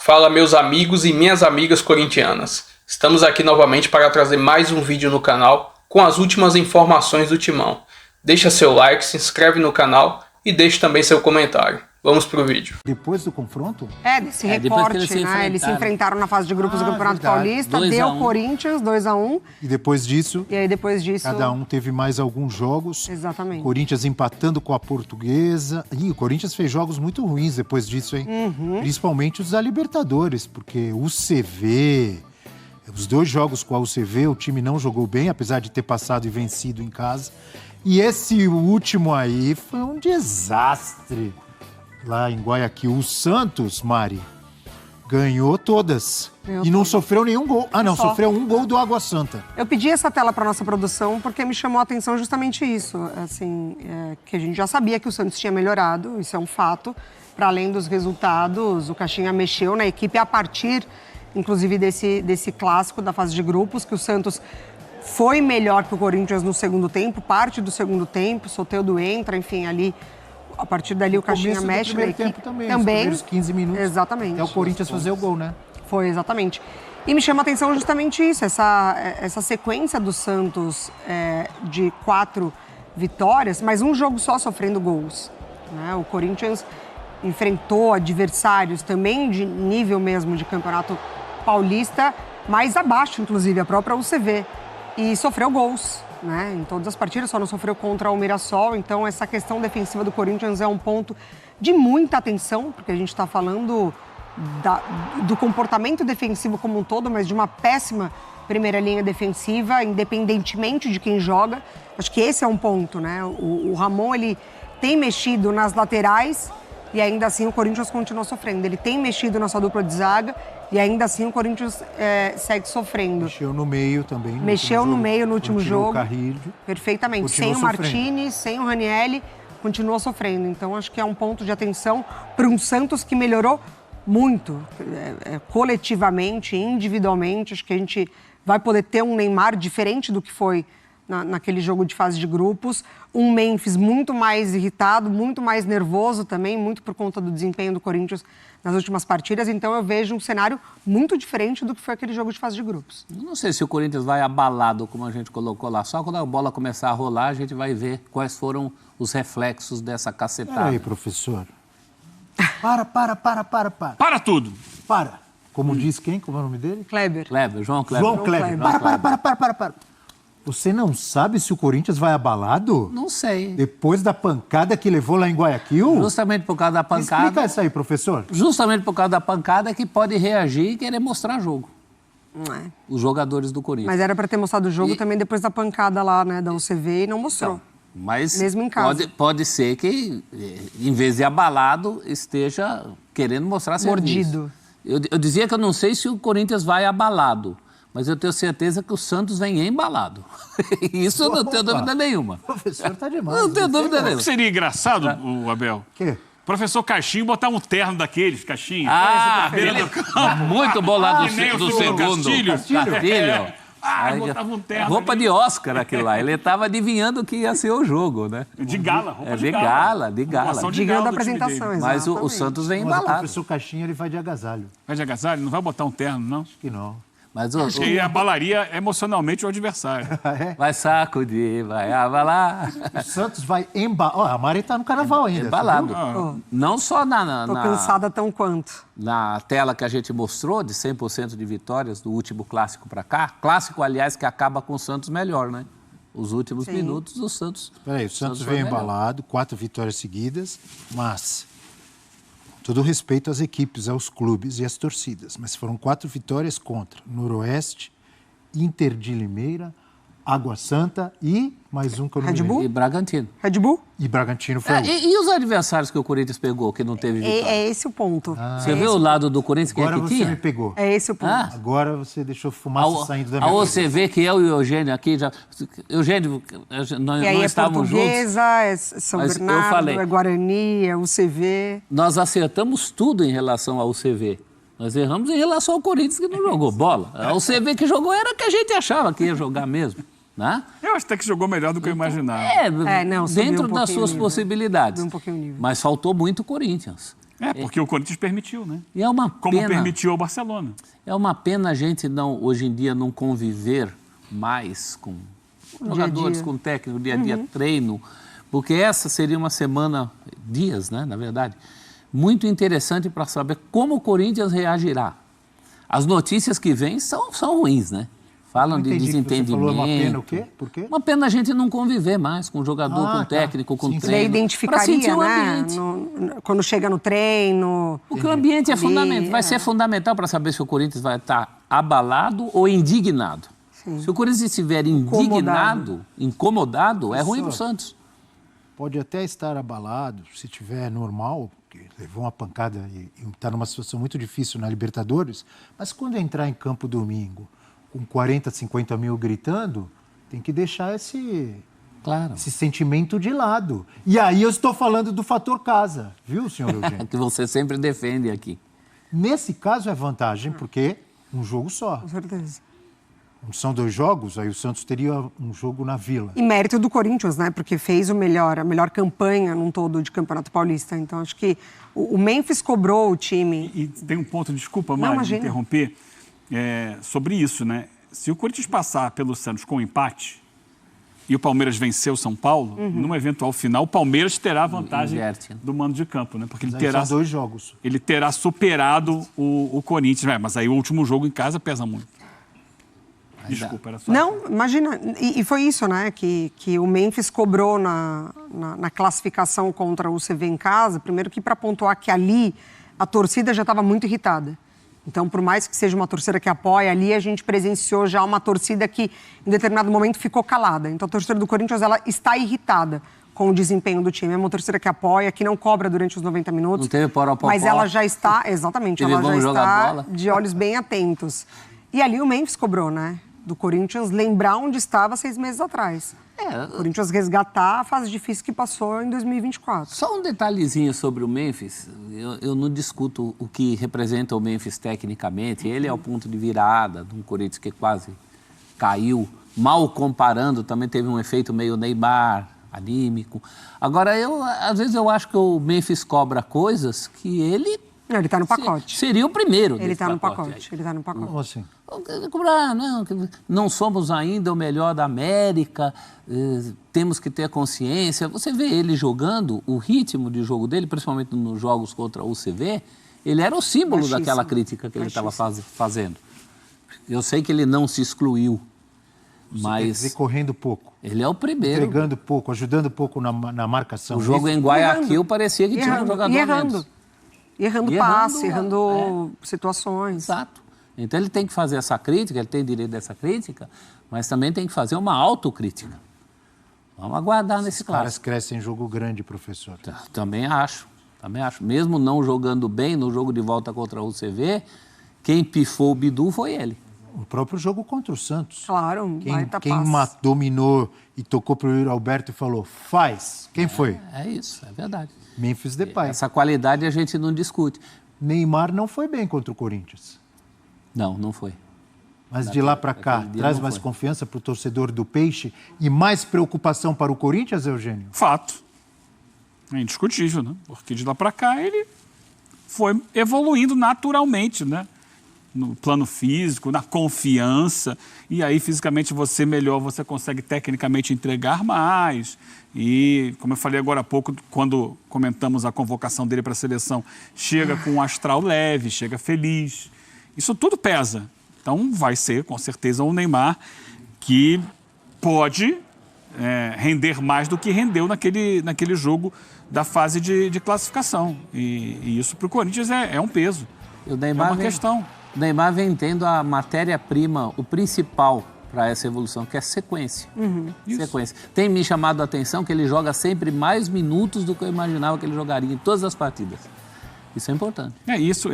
Fala meus amigos e minhas amigas corintianas. Estamos aqui novamente para trazer mais um vídeo no canal com as últimas informações do Timão. Deixa seu like, se inscreve no canal e deixe também seu comentário. Vamos pro vídeo. Depois do confronto? Desse recorte, né? Eles se enfrentaram na fase de grupos do Campeonato Paulista, deu Corinthians 2-1. E depois disso? E aí depois disso... Cada um teve mais alguns jogos. Exatamente. Corinthians empatando com a Portuguesa. Ih, o Corinthians fez jogos muito ruins depois disso, hein? Principalmente os da Libertadores, porque o UCV... Os dois jogos com a UCV, o time não jogou bem, apesar de ter passado e vencido em casa. E esse último aí foi um desastre. Lá em Guayaquil, o Santos, Mari, ganhou todas. E não sofreu nenhum gol. Ah, não, sofreu um gol do Água Santa. Eu pedi essa tela para nossa produção porque me chamou a atenção justamente isso. Assim, que a gente já sabia que o Santos tinha melhorado, isso é um fato. Para além dos resultados, o Caixinha mexeu na equipe a partir, inclusive, desse clássico da fase de grupos, que o Santos foi melhor que o Corinthians no segundo tempo, parte do segundo tempo, Soteldo entra, enfim, ali... A partir dali o Caixinha mexe na equipe também. Os primeiros 15 minutos. Exatamente. Até o Corinthians fazer o gol, né? Foi, exatamente. E me chama a atenção justamente isso, essa sequência do Santos de 4 vitórias, mas um jogo só sofrendo gols. Né? O Corinthians enfrentou adversários também de nível mesmo de Campeonato Paulista, mais abaixo, inclusive, a própria UCV. E sofreu gols. Né? Em todas as partidas, só não sofreu contra o Mirassol. Então, essa questão defensiva do Corinthians é um ponto de muita atenção, porque a gente está falando do comportamento defensivo como um todo, mas de uma péssima primeira linha defensiva, independentemente de quem joga. Acho que esse é um ponto, né? O Ramon, ele tem mexido nas laterais e ainda assim o Corinthians continua sofrendo. Ele tem mexido na sua dupla de zaga e ainda assim o Corinthians segue sofrendo. Mexeu no meio também. Mexeu no meio no último jogo. O Carrilho. Perfeitamente. Sem o Martini, sem o Ranieri, continua sofrendo. Então acho que é um ponto de atenção para um Santos que melhorou muito. Coletivamente, individualmente. Acho que a gente vai poder ter um Neymar diferente do que foi naquele jogo de fase de grupos. Um Memphis muito mais irritado, muito mais nervoso também, muito por conta do desempenho do Corinthians nas últimas partidas. Então eu vejo um cenário muito diferente do que foi aquele jogo de fase de grupos. Não sei se o Corinthians vai abalado, como a gente colocou lá. Só quando a bola começar a rolar, a gente vai ver quais foram os reflexos dessa cacetada. Peraí, professor. Para. Para tudo. Para. Como diz quem? Como é o nome dele? Kleber. João Kleber. João Kleber. Para. Você não sabe se o Corinthians vai abalado? Não sei. Depois da pancada que levou lá em Guayaquil? Justamente por causa da pancada... Explica isso aí, professor. Justamente por causa da pancada que pode reagir e querer mostrar jogo. Os jogadores do Corinthians. Mas era para ter mostrado o jogo também depois da pancada lá, né, da UCV, e não mostrou. Então, mas mesmo em casa. Pode ser que, em vez de abalado, esteja querendo mostrar serviço. Mordido. Eu dizia que eu não sei se o Corinthians vai abalado, mas eu tenho certeza que o Santos vem embalado. Isso eu não tenho dúvida nenhuma. O professor tá demais. Não tenho dúvida nenhuma. Seria engraçado, o Abel? Quê? Professor Caixinho botar um terno daqueles, Caixinho. Beira do campo. Muito bom lá do segundo. Castilho. Botava um terno. Roupa de Oscar aquilo lá. Ele estava adivinhando o que ia ser o jogo, né? De gala, roupa de gala. Digno da apresentação, exatamente. Mas o Santos vem Mas o embalado. professor Caixinha, ele vai de agasalho. Vai de agasalho? Não vai botar um terno, não? Acho que não. Mas Acho que abalaria emocionalmente o adversário. Vai sacudir, vai abalar. O Santos vai embalar. Ó, a Mari tá no carnaval ainda. Embalado. Não só Tô cansada tão quanto. Na tela que a gente mostrou, de 100% de vitórias do último clássico para cá. Clássico, aliás, que acaba com o Santos melhor, né? Os últimos minutos, o Santos... Peraí, o Santos veio embalado, 4 vitórias seguidas, mas... Todo respeito às equipes, aos clubes e às torcidas, mas foram 4 vitórias contra Noroeste, Inter de Limeira, Água Santa e mais um que eu não lembro. E Bragantino. Red Bull? E Bragantino foi E os adversários que o Corinthians pegou, que não teve vitória? É esse o ponto. Você viu o lado do Corinthians, quem é Agora que você tinha? me pegou. É esse o ponto. Agora você deixou fumaça saindo da minha A OCV, que eu e o Eugênio aqui já... Eugênio, nós E aí não é estávamos Portuguesa, juntos. é São Mas eu Bernardo, falei, é Guarani, é UCV. Nós acertamos tudo em relação ao UCV. Nós erramos em relação ao Corinthians, que não jogou bola. A UCV que jogou era que a gente achava que ia jogar mesmo. Né? Eu acho até que jogou melhor do que eu imaginava. Não, dentro um das suas nível. possibilidades. Um pouquinho o nível. Mas faltou muito o Corinthians. Porque o Corinthians permitiu, né? E é uma Como pena, permitiu ao Barcelona. é uma pena a gente não, hoje em dia, não conviver mais com jogadores, com técnico, dia a dia, treino, porque essa seria uma semana, dias, né, na verdade, muito interessante para saber como o Corinthians reagirá. As notícias que vêm são ruins, né? Falam de desentendimento. Você falou uma pena o quê? Por quê? Uma pena a gente não conviver mais com o jogador, com o técnico, com o Você treino. identificaria, pra sentir o né? ambiente. Quando chega no treino. Porque o ambiente é fundamental. Vai ser fundamental para saber se o Corinthians vai estar abalado ou indignado. Sim. Se o Corinthians estiver indignado, incomodado, é ruim para o Santos. Pode até estar abalado, se tiver normal, porque levou uma pancada e está numa situação muito difícil na Libertadores, mas quando entrar em campo domingo, com 40, 50 mil gritando, tem que deixar esse sentimento de lado. E aí eu estou falando do fator casa, viu, senhor Eugênio? Que você sempre defende aqui. Nesse caso é vantagem, porque um jogo só. Com certeza. São 2 jogos, aí o Santos teria um jogo na Vila. E mérito do Corinthians, né? Porque fez a melhor campanha num todo de Campeonato Paulista. Então, acho que o Memphis cobrou o time. E tem um ponto, desculpa, Mari, de interromper, sobre isso, né? Se o Corinthians passar pelo Santos com empate e o Palmeiras vencer o São Paulo, num eventual final, o Palmeiras terá a vantagem do mando de campo, né? Porque ele terá, são 2 jogos. Ele terá superado o Corinthians. Mas aí o último jogo em casa pesa muito. Desculpa, era só... Não, imagina. E foi isso, né? Que o Memphis cobrou na classificação contra o CV em casa. Primeiro que para pontuar que ali a torcida já estava muito irritada. Então, por mais que seja uma torcida que apoia, ali a gente presenciou já uma torcida que, em determinado momento, ficou calada. Então, a torcida do Corinthians, ela está irritada com o desempenho do time. É uma torcida que apoia, que não cobra durante os 90 minutos. Não teve poró-popó. Mas ela já está, exatamente, ela já está de olhos bem atentos. E ali o Memphis cobrou, né? Do Corinthians lembrar onde estava 6 meses atrás. O Corinthians resgatar a fase difícil que passou em 2024. Só um detalhezinho sobre o Memphis. Eu não discuto o que representa o Memphis tecnicamente. Ele é o ponto de virada de um Corinthians que quase caiu. Mal comparando, também teve um efeito meio Neymar, anímico. Agora, às vezes eu acho que o Memphis cobra coisas que ele... Não, ele está no pacote. Seria o primeiro Ele está no pacote. Ele está no pacote. Como assim? Não somos ainda o melhor da América, temos que ter consciência. Você vê ele jogando, o ritmo de jogo dele, principalmente nos jogos contra o CV, ele era o símbolo daquela crítica que ele estava fazendo. Eu sei que ele não se excluiu, mas... Quer dizer, correndo pouco. Ele é o primeiro. Entregando pouco, ajudando pouco na marcação. O jogo em Guayaquil parecia que tinha um jogador menos. Errando passe, errando situações. Exato. Então ele tem que fazer essa crítica, ele tem direito dessa crítica, mas também tem que fazer uma autocrítica. Vamos aguardar nesse clássico. Os caras crescem em jogo grande, professor. Também acho. Mesmo não jogando bem no jogo de volta contra o CV, quem pifou o Bidu foi ele. O próprio jogo contra o Santos. Claro, quem dominou e tocou para o Alberto e falou, faz. Quem foi? É isso, é verdade. Memphis Depay. Essa qualidade a gente não discute. Neymar não foi bem contra o Corinthians. Não foi. Mas de lá para cá, traz mais confiança para o torcedor do Peixe e mais preocupação para o Corinthians, Eugênio? Fato. É indiscutível, né? Porque de lá para cá ele foi evoluindo naturalmente, né? No plano físico, na confiança, e aí fisicamente você melhor, você consegue tecnicamente entregar mais. E, como eu falei agora há pouco, quando comentamos a convocação dele para a seleção, chega com um astral leve, chega feliz. Isso tudo pesa. Então vai ser, com certeza, o Neymar que pode render mais do que rendeu naquele jogo da fase de classificação. E isso para o Corinthians é um peso, o Neymar é uma questão. O Neymar vem tendo a matéria-prima, o principal para essa evolução, que é sequência. Sequência. Tem me chamado a atenção que ele joga sempre mais minutos do que eu imaginava que ele jogaria em todas as partidas. Isso é importante. Isso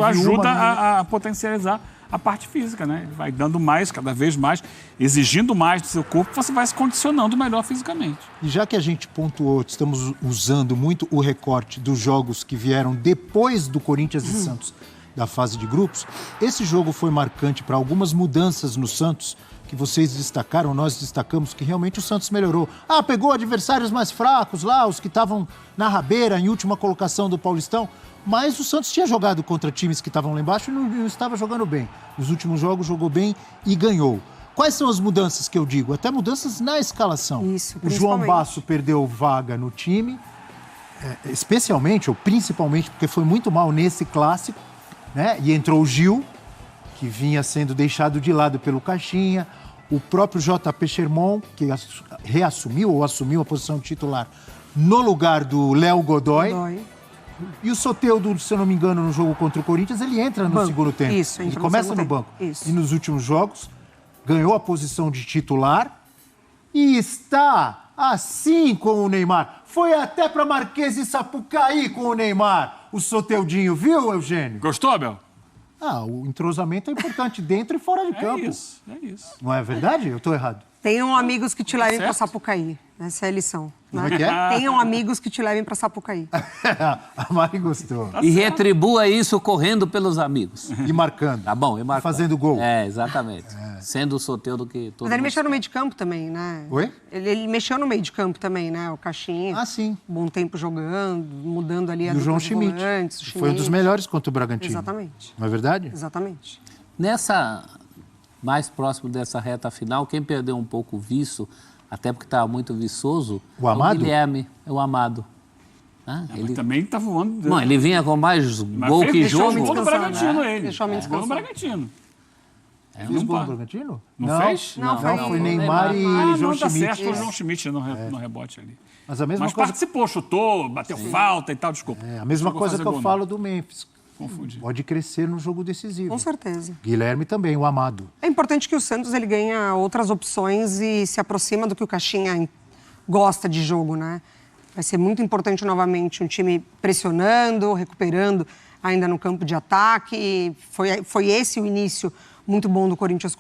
ajuda a potencializar a parte física, né? Ele vai dando mais, cada vez mais, exigindo mais do seu corpo, você vai se condicionando melhor fisicamente. E já que a gente pontuou, estamos usando muito o recorte dos jogos que vieram depois do Corinthians e Santos da fase de grupos, esse jogo foi marcante para algumas mudanças no Santos, que vocês destacaram, nós destacamos, que realmente o Santos melhorou. Pegou adversários mais fracos lá, os que estavam na rabeira, em última colocação do Paulistão, mas o Santos tinha jogado contra times que estavam lá embaixo e não estava jogando bem. Nos últimos jogos jogou bem e ganhou. Quais são as mudanças que eu digo? Até mudanças na escalação. Isso, o João Basso perdeu vaga no time, especialmente ou principalmente porque foi muito mal nesse clássico, né? E entrou o Gil, que vinha sendo deixado de lado pelo Caixinha, o próprio JP Sherman, que reassumiu ou assumiu a posição de titular no lugar do Léo Godoy. E o Soteldo, se eu não me engano, no jogo contra o Corinthians, ele entra no segundo tempo. Isso, ele começa no banco. Isso. E nos últimos jogos, ganhou a posição de titular e está assim com o Neymar. Foi até para Marquês de Sapucaí com o Neymar, o Soteldinho, viu, Eugênio? Gostou, Abel? O entrosamento é importante dentro e fora de campo. É isso. Não é verdade? Eu estou errado. Tenham amigos que te levem para certo. Sapucaí. Essa é a lição. Como é que é? Tenham amigos que te levem para Sapucaí. A Mari gostou. E retribua isso correndo pelos amigos. E marcando. Tá bom, e marcando. Fazendo gol. Exatamente. Sendo o Soteldo que todo Mas ele mundo mexeu no meio de campo também, né? Oi? Ele mexeu no meio de campo também, né? O Caixinha. Sim. Bom tempo jogando, mudando ali a E o dupla João de Schmidt. volantes, o Foi um dos Schmidt. melhores contra o Bragantino. Exatamente. Não é verdade? Exatamente. Nessa, mais próximo dessa reta final, quem perdeu um pouco o viço, até porque estava muito viçoso, O Amado? o Guilherme, o Amado. Ele também tá voando. Não, ele vinha com mais gol que Deixou jogo. o gol do Bragantino, ele. Deixou a mente Gol do descansar. Bragantino. Fez gol no Bragantino? Não fez? Não, Foi Neymar e João Não, tá Schmidt. certo, foi o João Schmidt no rebote ali. Mas a mesma Mas coisa, participou, chutou, bateu falta e tal, desculpa. a mesma Chegou a coisa fazer que eu gol, falo do Memphis. Confundi. Pode crescer no jogo decisivo. Com certeza. Guilherme também, o Amado. É importante que o Santos ele ganha outras opções e se aproxima do que o Caixinha gosta de jogo, né? Vai ser muito importante novamente um time pressionando, recuperando ainda no campo de ataque. Foi esse o início muito bom do Corinthians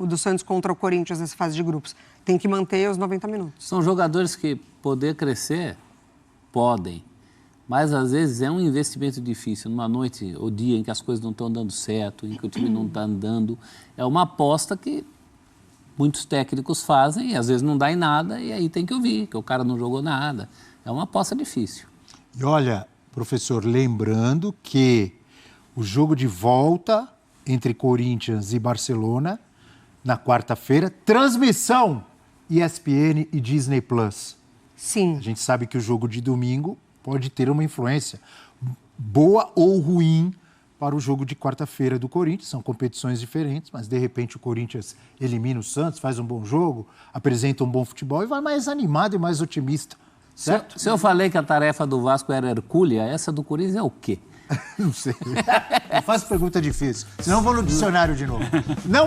do Santos contra o Corinthians nessa fase de grupos. Tem que manter os 90 minutos. São jogadores que poder crescer, podem. Mas, às vezes, é um investimento difícil. Numa noite ou dia em que as coisas não estão dando certo, em que o time não está andando. É uma aposta que muitos técnicos fazem e, às vezes, não dá em nada. E aí tem que ouvir, que o cara não jogou nada. É uma aposta difícil. E olha, professor, lembrando que o jogo de volta entre Corinthians e Barcelona, na quarta-feira, transmissão ESPN e Disney+. Sim. A gente sabe que o jogo de domingo pode ter uma influência boa ou ruim para o jogo de quarta-feira do Corinthians. São competições diferentes, mas de repente o Corinthians elimina o Santos, faz um bom jogo, apresenta um bom futebol e vai mais animado e mais otimista, certo? Se eu falei que a tarefa do Vasco era hercúlea, essa do Corinthians é o quê? Não sei. Não faço pergunta difícil, senão eu vou no dicionário de novo. Não